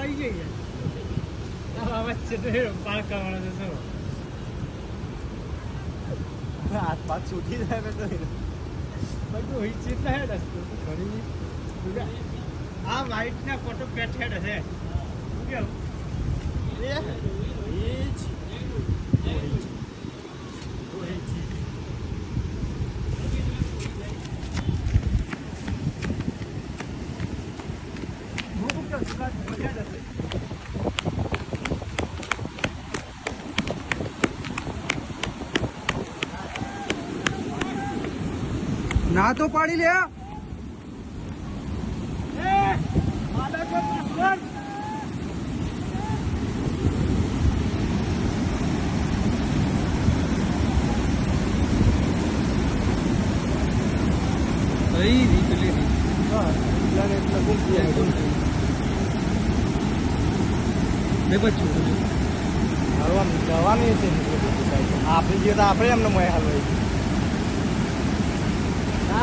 આવી ગઈ વચ્ચે તો પારકા વાળા તો હાથ પાત છૂટી જાય તો બધું ચેટલા હેડ હશે ઘણી આ વ્હાઈટ ના ફોટો પેટ હેડ હશે શું કેવું ના તો પાડી લે આપણી જે આપણે એમને મોય હાલવાય